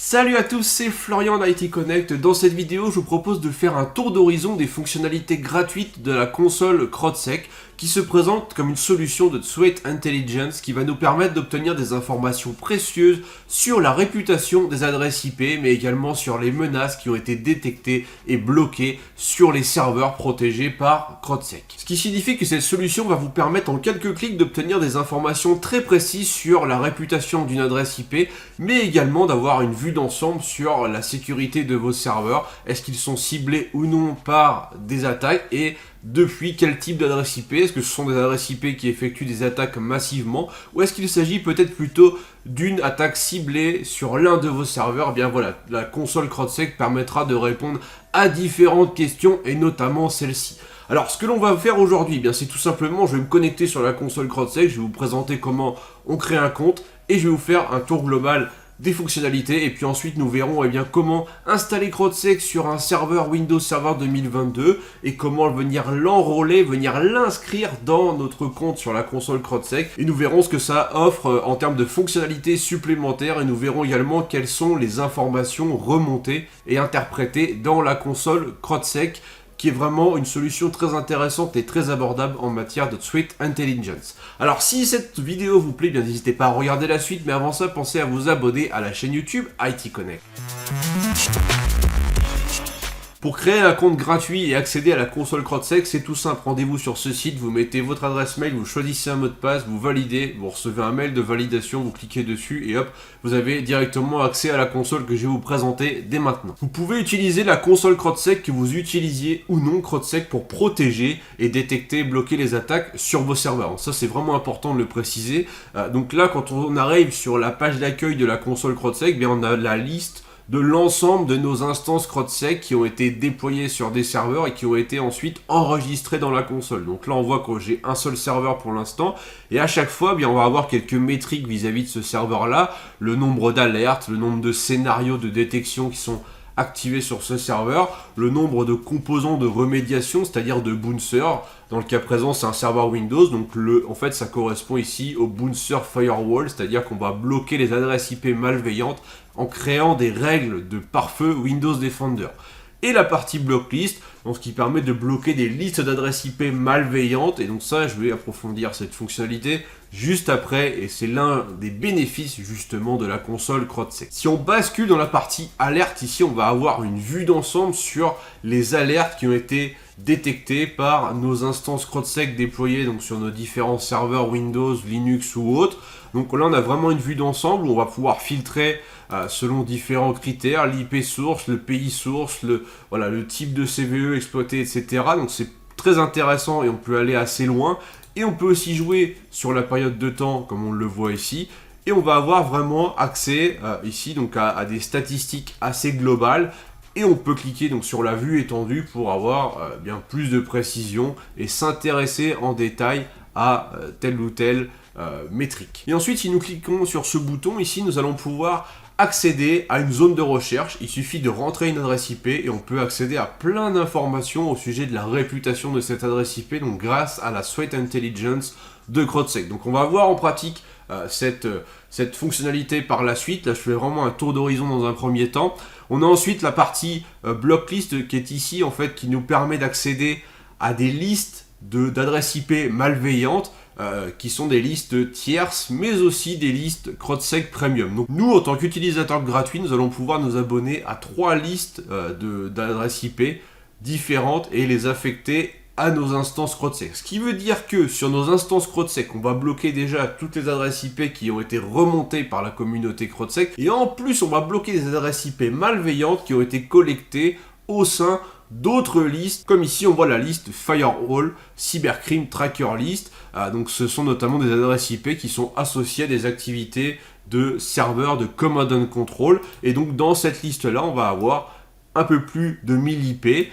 Salut à tous, c'est Florian d'IT Connect. Dans cette vidéo, je vous propose de faire un tour d'horizon des fonctionnalités gratuites de la console CrowdSec qui se présente comme une solution de Threat Intelligence qui va nous permettre d'obtenir des informations précieuses sur la réputation des adresses IP, mais également sur les menaces qui ont été détectées et bloquées sur les serveurs protégés par CrowdSec. Ce qui signifie que cette solution va vous permettre en quelques clics d'obtenir des informations très précises sur la réputation d'une adresse IP, mais également d'avoir une vue d'ensemble sur la sécurité de vos serveurs. Est-ce qu'ils sont ciblés ou non par des attaques et depuis quel type d'adresse IP? Est-ce que ce sont des adresses IP qui effectuent des attaques massivement ou est-ce qu'il s'agit peut-être plutôt d'une attaque ciblée sur l'un de vos serveurs? Eh bien voilà, la console CrowdSec permettra de répondre à différentes questions et notamment celle-ci. Alors ce que l'on va faire aujourd'hui, eh bien c'est tout simplement, je vais me connecter sur la console CrowdSec, je vais vous présenter comment on crée un compte et je vais vous faire un tour global des fonctionnalités et puis ensuite nous verrons comment installer CrowdSec sur un serveur Windows Server 2022 et comment venir l'enrôler, venir l'inscrire dans notre compte sur la console CrowdSec et nous verrons ce que ça offre en termes de fonctionnalités supplémentaires et nous verrons également quelles sont les informations remontées et interprétées dans la console CrowdSec qui est vraiment une solution très intéressante et très abordable en matière de Threat Intelligence. Alors si cette vidéo vous plaît, bien n'hésitez pas à regarder la suite, mais avant ça, pensez à vous abonner à la chaîne YouTube IT Connect. Pour créer un compte gratuit et accéder à la console CrowdSec, c'est tout simple. Rendez-vous sur ce site, vous mettez votre adresse mail, vous choisissez un mot de passe, vous validez, vous recevez un mail de validation, vous cliquez dessus et hop, vous avez directement accès à la console que je vais vous présenter dès maintenant. Vous pouvez utiliser la console CrowdSec que vous utilisiez ou non CrowdSec pour protéger et détecter, bloquer les attaques sur vos serveurs. Donc ça c'est vraiment important de le préciser. Donc là, quand on arrive sur la page d'accueil de la console CrowdSec, bien on a la liste de l'ensemble de nos instances CrowdSec qui ont été déployées sur des serveurs et qui ont été ensuite enregistrées dans la console. Donc là on voit que j'ai un seul serveur pour l'instant et à chaque fois bien, on va avoir quelques métriques vis-à-vis de ce serveur là, le nombre d'alertes, le nombre de scénarios de détection qui sont activés sur ce serveur, le nombre de composants de remédiation, c'est-à-dire de bouncer. Dans le cas présent, c'est un serveur Windows, donc en fait ça correspond ici au bouncer firewall, c'est-à-dire qu'on va bloquer les adresses IP malveillantes en créant des règles de pare-feu Windows Defender. Et la partie blocklist, donc ce qui permet de bloquer des listes d'adresses IP malveillantes, et donc ça je vais approfondir cette fonctionnalité juste après, et c'est l'un des bénéfices justement de la console CrowdSec. Si on bascule dans la partie alerte, ici on va avoir une vue d'ensemble sur les alertes qui ont été détectées par nos instances CrowdSec déployées donc sur nos différents serveurs Windows, Linux ou autres. Donc là on a vraiment une vue d'ensemble où on va pouvoir filtrer selon différents critères, l'IP source, le pays source, le type de CVE exploité, etc. Donc c'est très intéressant et on peut aller assez loin. Et on peut aussi jouer sur la période de temps, comme on le voit ici. Et on va avoir vraiment accès ici donc à des statistiques assez globales. Et on peut cliquer donc sur la vue étendue pour avoir bien plus de précision et s'intéresser en détail à telle ou telle métrique. Et ensuite, si nous cliquons sur ce bouton ici, nous allons pouvoir accéder à une zone de recherche. Il suffit de rentrer une adresse IP et on peut accéder à plein d'informations au sujet de la réputation de cette adresse IP, donc grâce à la Threat Intelligence de CrowdSec. Donc on va voir en pratique cette fonctionnalité par la suite. Là je fais vraiment un tour d'horizon dans un premier temps. On a ensuite la partie blocklist qui est ici en fait, qui nous permet d'accéder à des listes d'adresses IP malveillantes, qui sont des listes tierces, mais aussi des listes CrowdSec Premium. Donc nous, en tant qu'utilisateurs gratuits, nous allons pouvoir nous abonner à 3 listes d'adresses IP différentes et les affecter à nos instances CrowdSec. Ce qui veut dire que sur nos instances CrowdSec, on va bloquer déjà toutes les adresses IP qui ont été remontées par la communauté CrowdSec, et en plus, on va bloquer les adresses IP malveillantes qui ont été collectées au sein d'autres listes, comme ici on voit la liste Firewall, Cybercrime Tracker List. Donc ce sont notamment des adresses IP qui sont associées à des activités de serveurs de Command and Control. Et donc dans cette liste-là, on va avoir un peu plus de 1000 IP. Et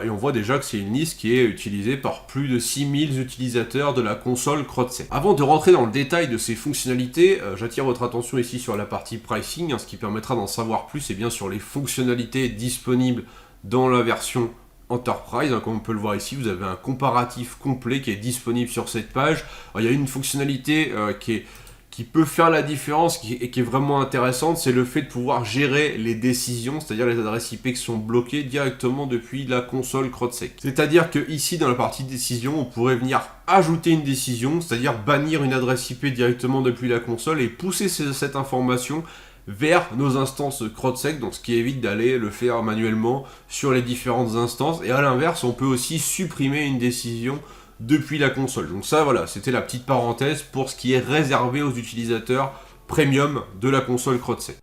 on voit déjà que c'est une liste qui est utilisée par plus de 6000 utilisateurs de la console CrowdSec. Avant de rentrer dans le détail de ces fonctionnalités, j'attire votre attention ici sur la partie pricing, ce qui permettra d'en savoir plus et bien sur les fonctionnalités disponibles dans la version Enterprise. Comme on peut le voir ici, vous avez un comparatif complet qui est disponible sur cette page. Alors, il y a une fonctionnalité qui qui peut faire la différence et qui est vraiment intéressante, c'est le fait de pouvoir gérer les décisions, c'est-à-dire les adresses IP qui sont bloquées directement depuis la console CrowdSec. C'est-à-dire que ici, dans la partie décision, on pourrait venir ajouter une décision, c'est-à-dire bannir une adresse IP directement depuis la console et pousser cette information vers nos instances CrowdSec, donc ce qui évite d'aller le faire manuellement sur les différentes instances. Et à l'inverse, on peut aussi supprimer une décision depuis la console. Donc ça, voilà, c'était la petite parenthèse pour ce qui est réservé aux utilisateurs premium de la console CrowdSec.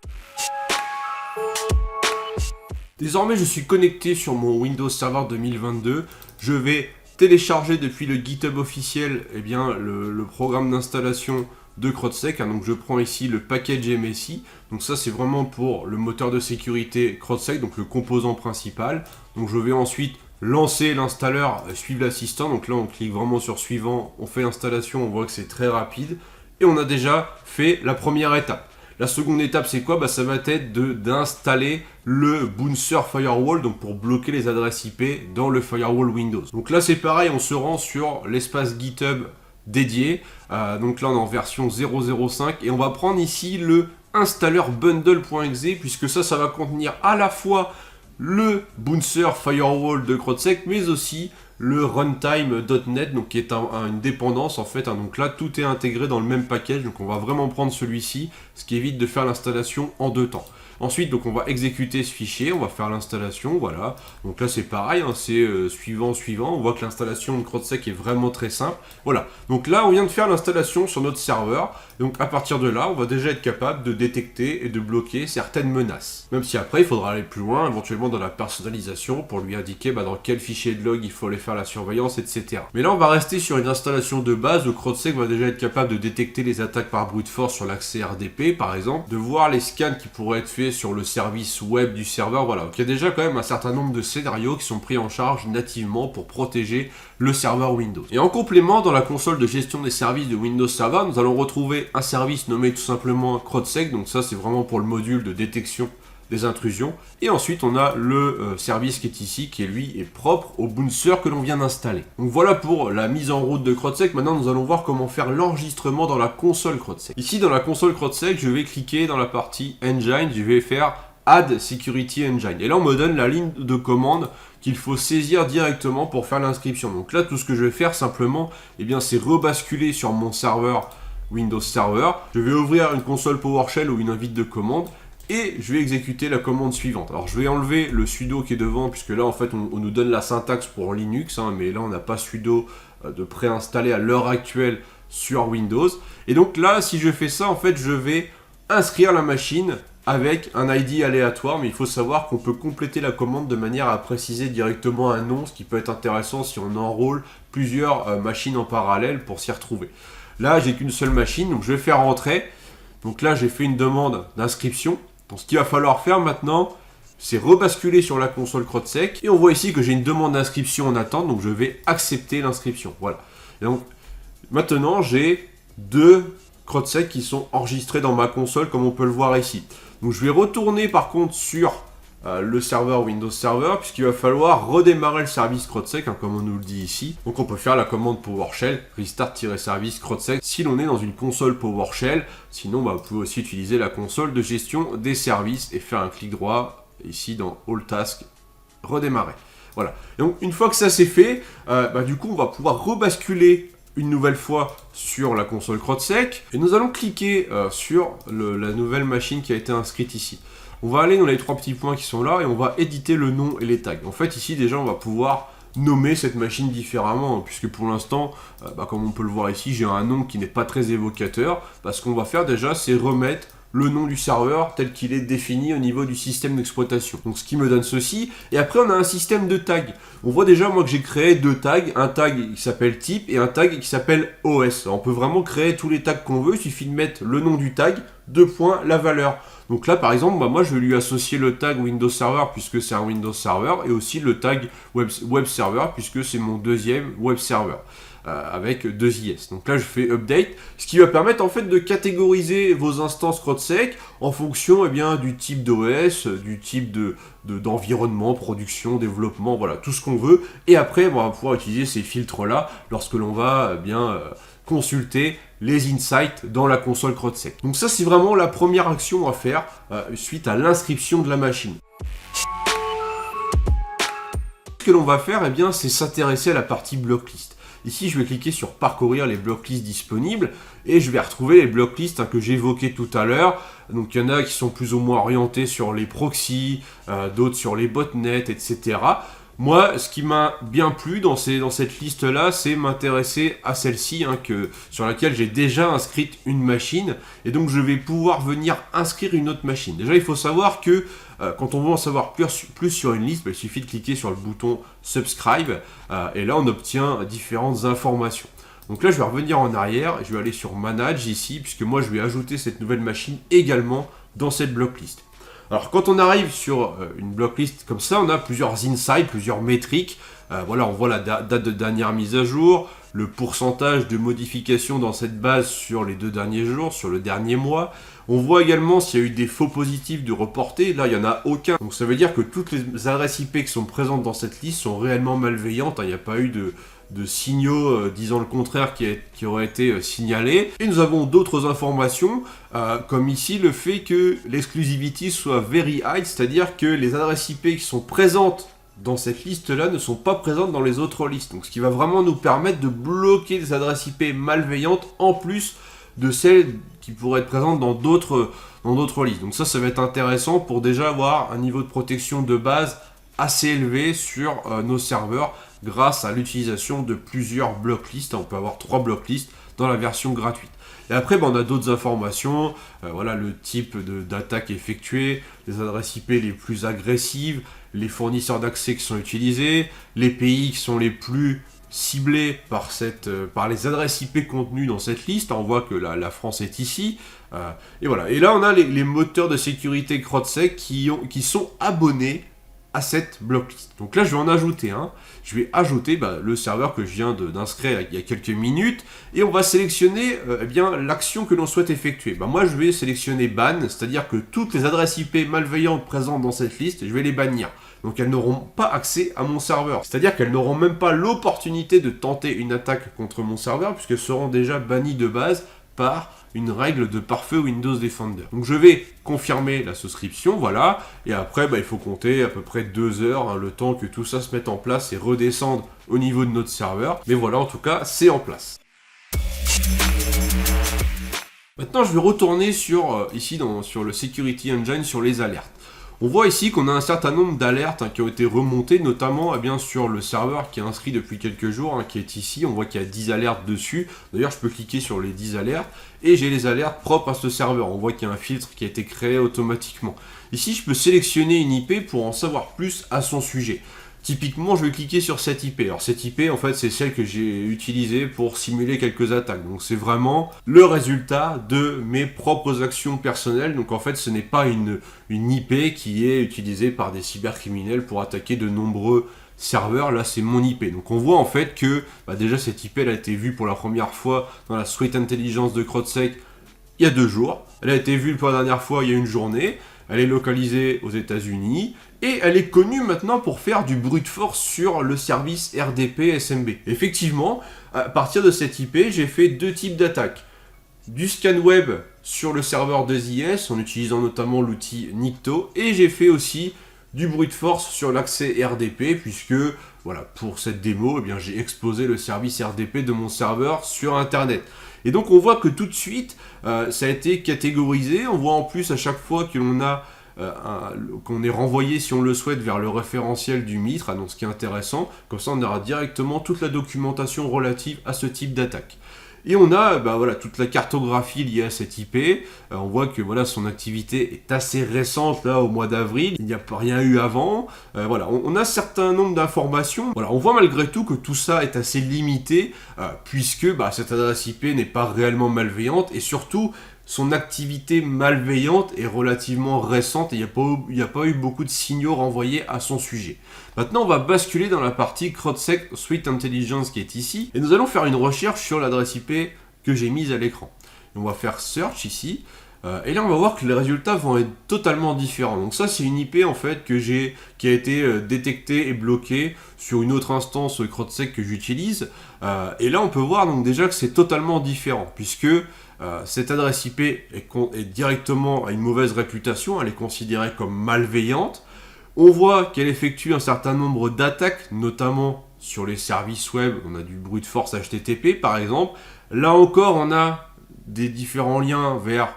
Désormais, je suis connecté sur mon Windows Server 2022. Je vais télécharger depuis le GitHub officiel le programme d'installation de CrowdSec. Donc je prends ici le package MSI. Donc ça, c'est vraiment pour le moteur de sécurité CrowdSec, donc le composant principal. Donc je vais ensuite lancer l'installeur, suivre l'assistant. Donc là, on clique vraiment sur suivant, on fait l'installation, on voit que c'est très rapide. Et on a déjà fait la première étape. La seconde étape, c'est quoi? Ça va être d'installer le Bouncer Firewall, donc pour bloquer les adresses IP dans le Firewall Windows. Donc là, c'est pareil, on se rend sur l'espace GitHub dédié. Donc là, on est en version 0.0.5 et on va prendre ici le installeur bundle.exe puisque ça va contenir à la fois le Bouncer Firewall de CrowdSec, mais aussi le runtime.net, donc qui est une dépendance en fait. Donc là, tout est intégré dans le même package, donc on va vraiment prendre celui-ci, ce qui évite de faire l'installation en deux temps. Ensuite, donc on va exécuter ce fichier, on va faire l'installation, voilà. Donc là, c'est pareil, c'est suivant. On voit que l'installation de CrowdSec est vraiment très simple. Voilà, donc là, on vient de faire l'installation sur notre serveur. Donc à partir de là, on va déjà être capable de détecter et de bloquer certaines menaces. Même si après, il faudra aller plus loin, éventuellement dans la personnalisation, pour lui indiquer dans quel fichier de log il faut aller faire la surveillance, etc. Mais là, on va rester sur une installation de base où CrowdSec va déjà être capable de détecter les attaques par brute force sur l'accès RDP, par exemple, de voir les scans qui pourraient être faits sur le service web du serveur, voilà. Donc il y a déjà quand même un certain nombre de scénarios qui sont pris en charge nativement pour protéger le serveur Windows. Et en complément, dans la console de gestion des services de Windows Server, nous allons retrouver un service nommé tout simplement CrowdSec, donc ça c'est vraiment pour le module de détection des intrusions. Et ensuite on a le service qui est ici, qui lui est propre au Bouncer que l'on vient d'installer. Donc voilà pour la mise en route de CrowdSec. Maintenant nous allons voir comment faire l'enregistrement dans la console CrowdSec. Ici dans la console CrowdSec, je vais cliquer dans la partie Engine, je vais faire Add Security Engine. Et là on me donne la ligne de commande qu'il faut saisir directement pour faire l'inscription. Donc là tout ce que je vais faire simplement, c'est rebasculer sur mon serveur Windows Server. Je vais ouvrir une console PowerShell ou une invite de commande. Et je vais exécuter la commande suivante. Alors je vais enlever le sudo qui est devant, puisque là en fait on nous donne la syntaxe pour Linux, mais là on n'a pas sudo de préinstallé à l'heure actuelle sur Windows. Et donc là, si je fais ça, en fait je vais inscrire la machine avec un ID aléatoire, mais il faut savoir qu'on peut compléter la commande de manière à préciser directement un nom, ce qui peut être intéressant si on enrôle plusieurs machines en parallèle pour s'y retrouver. Là j'ai qu'une seule machine, donc je vais faire rentrer. Donc là j'ai fait une demande d'inscription. Donc ce qu'il va falloir faire maintenant, c'est rebasculer sur la console CrowdSec. Et on voit ici que j'ai une demande d'inscription en attente, donc je vais accepter l'inscription. Voilà. Et donc maintenant, j'ai deux CrowdSec qui sont enregistrés dans ma console, comme on peut le voir ici. Donc je vais retourner par contre sur le serveur Windows Server, puisqu'il va falloir redémarrer le service CrowdSec, comme on nous le dit ici. Donc on peut faire la commande PowerShell, restart-service CrowdSec, si l'on est dans une console PowerShell. Sinon, vous pouvez aussi utiliser la console de gestion des services et faire un clic droit ici dans All Tasks, redémarrer. Voilà. Et donc une fois que ça c'est fait, du coup on va pouvoir rebasculer une nouvelle fois sur la console CrowdSec et nous allons cliquer sur la nouvelle machine qui a été inscrite ici. On va aller dans les trois petits points qui sont là et on va éditer le nom et les tags. En fait, ici, déjà, on va pouvoir nommer cette machine différemment, puisque pour l'instant, comme on peut le voir ici, j'ai un nom qui n'est pas très évocateur. Ce qu'on va faire déjà, c'est remettre le nom du serveur tel qu'il est défini au niveau du système d'exploitation. Donc ce qui me donne ceci. Et après on a un système de tags. On voit déjà moi que j'ai créé deux tags. Un tag qui s'appelle type et un tag qui s'appelle OS. Alors, on peut vraiment créer tous les tags qu'on veut. Il suffit de mettre le nom du tag, la valeur. Donc là par exemple, moi je vais lui associer le tag Windows Server puisque c'est un Windows Server et aussi le tag Web Server puisque c'est mon deuxième Web Server. Avec 2 IS. Donc là je fais update, ce qui va permettre en fait de catégoriser vos instances CrowdSec en fonction du type d'OS, du type d'environnement, production, développement, voilà, tout ce qu'on veut. Et après on va pouvoir utiliser ces filtres là lorsque l'on va consulter les insights dans la console CrowdSec. Donc ça, c'est vraiment la première action à faire suite à l'inscription de la machine. Ce que l'on va faire, eh bien, c'est s'intéresser à la partie blocklist. Ici, je vais cliquer sur parcourir les blocklists disponibles et je vais retrouver les blocklists que j'évoquais tout à l'heure. Donc, il y en a qui sont plus ou moins orientés sur les proxys, d'autres sur les botnets, etc. Moi, ce qui m'a bien plu dans cette liste-là, c'est m'intéresser à celle-ci, sur laquelle j'ai déjà inscrite une machine. Et donc, je vais pouvoir venir inscrire une autre machine. Déjà, il faut savoir que quand on veut en savoir plus sur une liste, il suffit de cliquer sur le bouton Subscribe. Et là, on obtient différentes informations. Donc là, je vais revenir en arrière. Je vais aller sur Manage ici, puisque moi, je vais ajouter cette nouvelle machine également dans cette blocklist. Alors, quand on arrive sur une blocklist comme ça, on a plusieurs insights, plusieurs métriques. Voilà, on voit la date de dernière mise à jour, le pourcentage de modifications dans cette base sur les 2 derniers jours, sur le dernier mois. On voit également s'il y a eu des faux positifs de reportés. Là, il n'y en a aucun. Donc, ça veut dire que toutes les adresses IP qui sont présentes dans cette liste sont réellement malveillantes. Il n'y a pas eu de signaux disant le contraire qui auraient été signalés. Et nous avons d'autres informations, comme ici le fait que l'exclusivity soit very high, c'est-à-dire que les adresses IP qui sont présentes dans cette liste-là ne sont pas présentes dans les autres listes. Donc ce qui va vraiment nous permettre de bloquer des adresses IP malveillantes en plus de celles qui pourraient être présentes dans d'autres listes. Donc ça va être intéressant pour déjà avoir un niveau de protection de base assez élevé sur nos serveurs grâce à l'utilisation de plusieurs blocklists. On peut avoir 3 blocklists dans la version gratuite. Et après, on a d'autres informations, voilà le type d'attaque effectuée, les adresses IP les plus agressives, les fournisseurs d'accès qui sont utilisés, les pays qui sont les plus ciblés par les adresses IP contenues dans cette liste. On voit que la France est ici. Et voilà. Et là, on a les moteurs de sécurité CrowdSec qui sont abonnés à cette blocklist. Donc là, je vais en ajouter un. Je vais ajouter le serveur que je viens d'inscrire il y a quelques minutes et on va sélectionner l'action que l'on souhaite effectuer. Moi, je vais sélectionner ban, c'est-à-dire que toutes les adresses IP malveillantes présentes dans cette liste, je vais les bannir. Donc elles n'auront pas accès à mon serveur. C'est-à-dire qu'elles n'auront même pas l'opportunité de tenter une attaque contre mon serveur puisqu'elles seront déjà bannies de base par une règle de pare-feu Windows Defender. Donc je vais confirmer la souscription, voilà, et après il faut compter à peu près 2 heures, le temps que tout ça se mette en place et redescende au niveau de notre serveur. Mais voilà, en tout cas, c'est en place. Maintenant, je vais retourner sur le Security Engine, sur les alertes. On voit ici qu'on a un certain nombre d'alertes qui ont été remontées, notamment sur le serveur qui est inscrit depuis quelques jours, qui est ici. On voit qu'il y a 10 alertes dessus. D'ailleurs, je peux cliquer sur les 10 alertes et j'ai les alertes propres à ce serveur. On voit qu'il y a un filtre qui a été créé automatiquement. Ici, je peux sélectionner une IP pour en savoir plus à son sujet. Typiquement, je vais cliquer sur cette IP. Alors cette IP, en fait, c'est celle que j'ai utilisée pour simuler quelques attaques. Donc c'est vraiment le résultat de mes propres actions personnelles. Donc en fait, ce n'est pas une IP qui est utilisée par des cybercriminels pour attaquer de nombreux serveurs. Là, c'est mon IP. Donc on voit en fait que déjà cette IP, elle a été vue pour la première fois dans la Threat Intelligence de CrowdSec il y a 2 jours. Elle a été vue pour la dernière fois il y a une journée. Elle est localisée aux États-Unis et elle est connue maintenant pour faire du brute force sur le service RDP SMB. Effectivement, à partir de cette IP, j'ai fait 2 types d'attaques. Du scan web sur le serveur de ZIS en utilisant notamment l'outil Nikto et j'ai fait aussi du brute force sur l'accès RDP puisque pour cette démo, j'ai exposé le service RDP de mon serveur sur Internet. Et donc on voit que tout de suite, ça a été catégorisé. On voit en plus à chaque fois que qu'on est renvoyé, si on le souhaite, vers le référentiel du MITRE, donc ce qui est intéressant. Comme ça, on aura directement toute la documentation relative à ce type d'attaque. Et on a toute la cartographie liée à cette IP. On voit que son activité est assez récente là au mois d'avril. Il n'y a pas rien eu avant. On a un certain nombre d'informations. On voit malgré tout que tout ça est assez limité puisque cette adresse IP n'est pas réellement malveillante et surtout son activité malveillante est relativement récente et il n'y a pas eu beaucoup de signaux renvoyés à son sujet. Maintenant, on va basculer dans la partie CrowdSec Threat Intelligence qui est ici et nous allons faire une recherche sur l'adresse IP que j'ai mise à l'écran. On va faire Search ici. Et là, on va voir que les résultats vont être totalement différents. Donc ça, c'est une IP en fait qui a été détectée et bloquée sur une autre instance CrowdSec que j'utilise. Et là, on peut voir donc déjà que c'est totalement différent, puisque cette adresse IP est directement à une mauvaise réputation, elle est considérée comme malveillante. On voit qu'elle effectue un certain nombre d'attaques, notamment sur les services web. On a du brute force HTTP par exemple. Là encore, on a des différents liens vers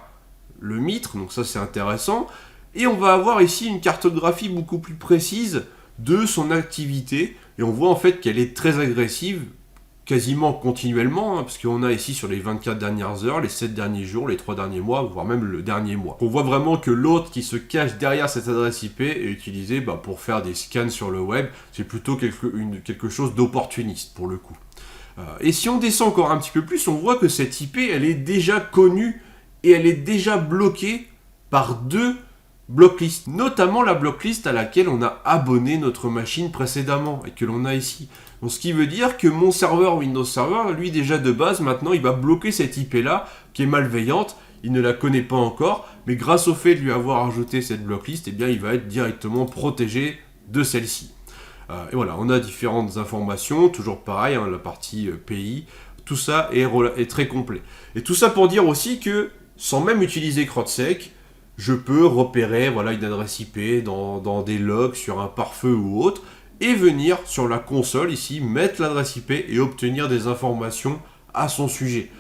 le Mitre, donc ça c'est intéressant. Et on va avoir ici une cartographie beaucoup plus précise de son activité. Et on voit en fait qu'elle est très agressive, quasiment continuellement, parce qu'on a ici sur les 24 dernières heures, les 7 derniers jours, les 3 derniers mois, voire même le dernier mois. On voit vraiment que l'autre qui se cache derrière cette adresse IP est utilisé pour faire des scans sur le web. C'est plutôt quelque chose d'opportuniste pour le coup. Et si on descend encore un petit peu plus, on voit que cette IP, elle est déjà connue et elle est déjà bloquée par 2 blocklists, notamment la blocklist à laquelle on a abonné notre machine précédemment et que l'on a ici. Donc ce qui veut dire que mon serveur Windows Server, lui déjà de base, maintenant il va bloquer cette IP là qui est malveillante, il ne la connaît pas encore, mais grâce au fait de lui avoir ajouté cette blocklist, eh bien il va être directement protégé de celle-ci. Et voilà, on a différentes informations, toujours pareil, la partie pays, tout ça est très complet. Et tout ça pour dire aussi que, sans même utiliser CrowdSec, je peux repérer une adresse IP dans des logs sur un pare-feu ou autre, et venir sur la console ici, mettre l'adresse IP et obtenir des informations à son sujet.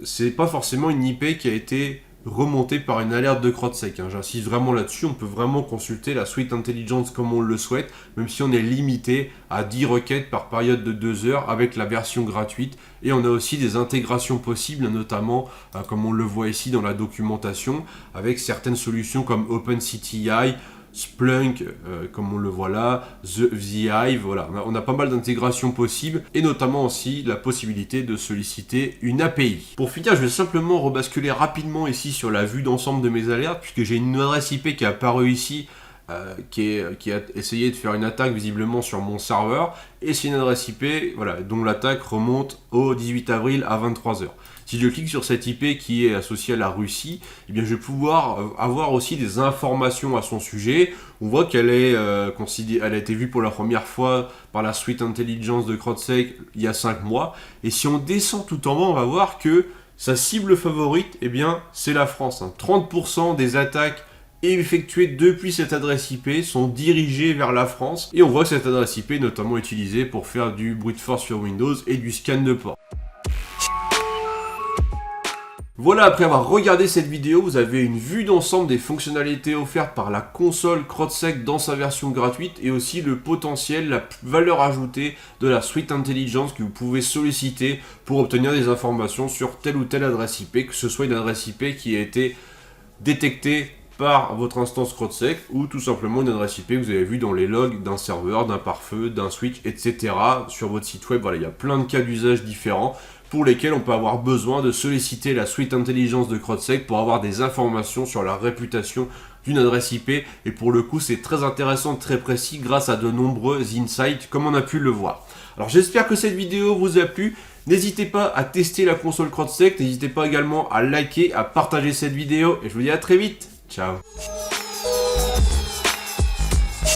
C'est pas forcément une IP qui a été remontée par une alerte de CrowdSec. J'insiste vraiment là-dessus, on peut vraiment consulter la suite Intelligence comme on le souhaite, même si on est limité à 10 requêtes par période de 2 heures avec la version gratuite. Et on a aussi des intégrations possibles, notamment comme on le voit ici dans la documentation, avec certaines solutions comme OpenCTI, Splunk, comme on le voit là, The Hive, voilà. On a pas mal d'intégrations possibles, et notamment aussi la possibilité de solliciter une API. Pour finir, je vais simplement rebasculer rapidement ici sur la vue d'ensemble de mes alertes, puisque j'ai une adresse IP qui est apparue ici, qui a essayé de faire une attaque visiblement sur mon serveur, et c'est une adresse IP dont l'attaque remonte au 18 avril à 23h. Si je clique sur cette IP qui est associée à la Russie, eh bien je vais pouvoir avoir aussi des informations à son sujet. On voit qu'elle elle a été vue pour la première fois par la suite Intelligence de CrowdSec il y a 5 mois. Et si on descend tout en bas, on va voir que sa cible favorite, eh bien, c'est la France. 30% des attaques effectuées depuis cette adresse IP sont dirigées vers la France. Et on voit que cette adresse IP est notamment utilisée pour faire du brute force sur Windows et du scan de port. Voilà, après avoir regardé cette vidéo, vous avez une vue d'ensemble des fonctionnalités offertes par la console CrowdSec dans sa version gratuite et aussi le potentiel, la valeur ajoutée de la suite Intelligence que vous pouvez solliciter pour obtenir des informations sur telle ou telle adresse IP, que ce soit une adresse IP qui a été détectée par votre instance CrowdSec ou tout simplement une adresse IP que vous avez vue dans les logs d'un serveur, d'un pare-feu, d'un switch, etc. sur votre site web. Voilà, il y a plein de cas d'usage différents pour lesquels on peut avoir besoin de solliciter la suite Intelligence de CrowdSec pour avoir des informations sur la réputation d'une adresse IP. Et pour le coup, c'est très intéressant, très précis grâce à de nombreux insights comme on a pu le voir. Alors j'espère que cette vidéo vous a plu. N'hésitez pas à tester la console CrowdSec. N'hésitez pas également à liker, à partager cette vidéo. Et je vous dis à très vite. Ciao.